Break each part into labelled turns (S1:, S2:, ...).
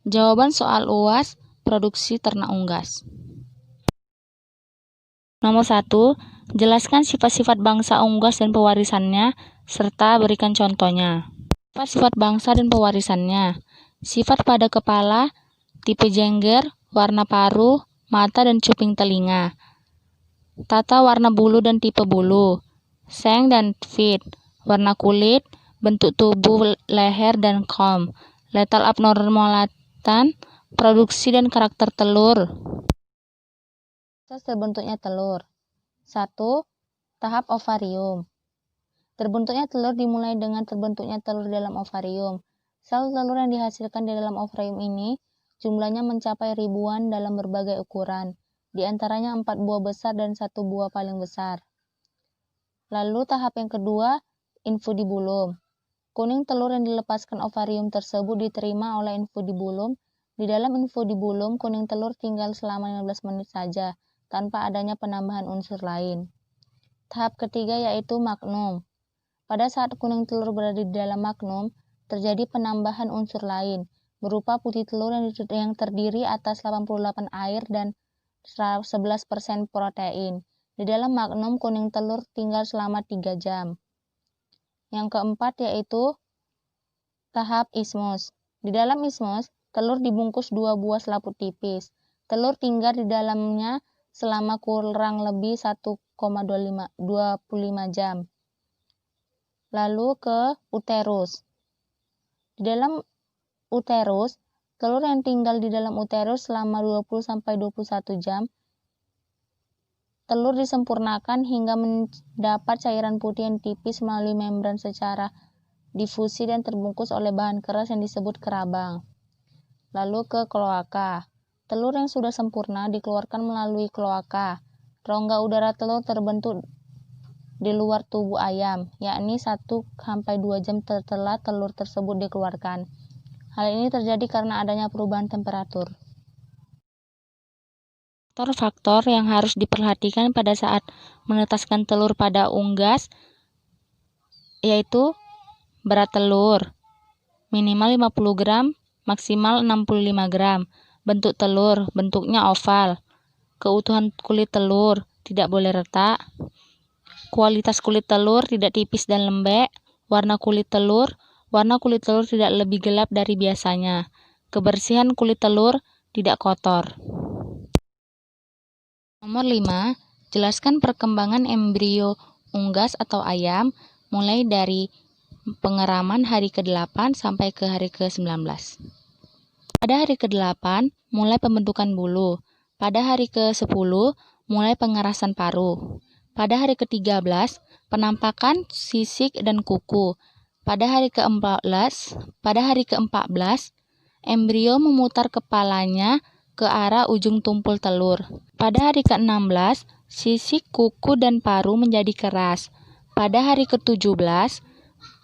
S1: Jawaban soal UAS produksi ternak unggas. Nomor 1. Jelaskan sifat-sifat bangsa unggas dan pewarisannya, serta berikan contohnya. Sifat-sifat bangsa dan pewarisannya. Sifat pada kepala, tipe jengger, warna paruh, mata dan cuping telinga. Tata warna bulu dan tipe bulu. Seng dan fit, warna kulit, bentuk tubuh, leher dan kom. Letal abnormalatan, produksi dan karakter telur. Proses terbentuknya telur. 1. Tahap ovarium. Terbentuknya telur dimulai dengan terbentuknya telur dalam ovarium. Sel telur yang dihasilkan di dalam ovarium ini jumlahnya mencapai ribuan dalam berbagai ukuran, di antaranya 4 buah besar dan 1 buah paling besar. Lalu tahap yang kedua, infundibulum. Kuning telur yang dilepaskan ovarium tersebut diterima oleh infundibulum. Di dalam infundibulum, kuning telur tinggal selama 15 menit saja, tanpa adanya penambahan unsur lain. Tahap ketiga yaitu magnum. Pada saat kuning telur berada di dalam magnum, terjadi penambahan unsur lain, berupa putih telur yang terdiri atas 88 air dan 11% protein. Di dalam magnum, kuning telur tinggal selama 3 jam. Yang keempat yaitu tahap ismus. Di dalam ismus, telur dibungkus 2 buah selaput tipis. Telur tinggal di dalamnya selama kurang lebih 1,25 jam. Lalu ke uterus. Di dalam uterus, telur yang tinggal di dalam uterus selama 20-21 jam. Telur disempurnakan hingga mendapat cairan putih yang tipis melalui membran secara difusi dan terbungkus oleh bahan keras yang disebut kerabang. Lalu ke kloaka. Telur yang sudah sempurna dikeluarkan melalui kloaka. Rongga udara telur terbentuk di luar tubuh ayam, yakni 1-2 jam setelah telur tersebut dikeluarkan. Hal ini terjadi karena adanya perubahan temperatur. Faktor-faktor yang harus diperhatikan pada saat menetaskan telur pada unggas yaitu berat telur, minimal 50 gram, maksimal 65 gram. Bentuk telur, bentuknya oval. Keutuhan kulit telur, tidak boleh retak. Kualitas kulit telur, tidak tipis dan lembek. Warna kulit telur tidak lebih gelap dari biasanya. Kebersihan kulit telur, tidak kotor. Nomor 5. Jelaskan perkembangan embrio unggas atau ayam, mulai dari pengeraman hari ke-8 sampai ke hari ke-19. Pada hari ke-8, mulai pembentukan bulu. Pada hari ke-10, mulai pengerasan paruh. Pada hari ke-13, penampakan sisik dan kuku. Pada hari ke-14, embrio memutar kepalanya ke arah ujung tumpul telur. Pada hari ke-16, sisik, kuku, dan paruh menjadi keras. Pada hari ke-17,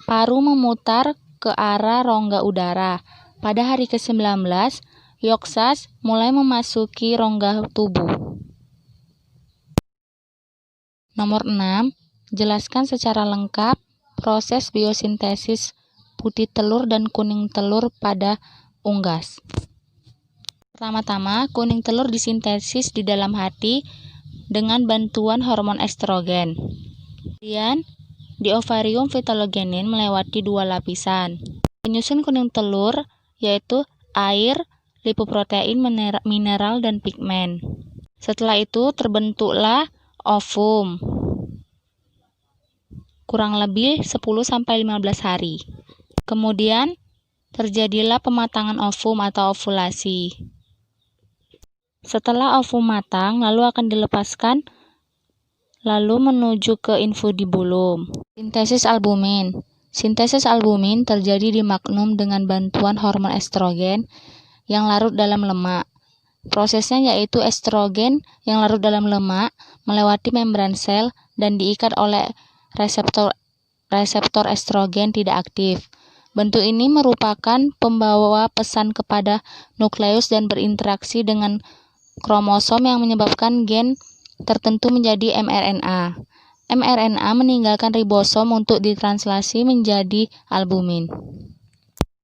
S1: paruh memutar ke arah rongga udara. Pada hari ke-19, yoksas mulai memasuki rongga tubuh. Nomor 6. Jelaskan secara lengkap proses biosintesis putih telur dan kuning telur pada unggas. Pertama-tama, kuning telur disintesis di dalam hati dengan bantuan hormon estrogen. Kemudian, di ovarium fetalogenin melewati 2 lapisan. Penyusun kuning telur yaitu air, lipoprotein, mineral, dan pigmen. Setelah itu terbentuklah ovum. Kurang lebih 10-15 hari. Kemudian terjadilah pematangan ovum atau ovulasi. Setelah ovum matang, lalu akan dilepaskan lalu menuju ke infundibulum. Sintesis albumin. Sintesis albumin terjadi di magnum dengan bantuan hormon estrogen yang larut dalam lemak. Prosesnya yaitu estrogen yang larut dalam lemak melewati membran sel dan diikat oleh reseptor estrogen tidak aktif. Bentuk ini merupakan pembawa pesan kepada nukleus dan berinteraksi dengan kromosom yang menyebabkan gen tertentu menjadi mRNA. mRNA meninggalkan ribosom untuk ditranslasi menjadi albumin.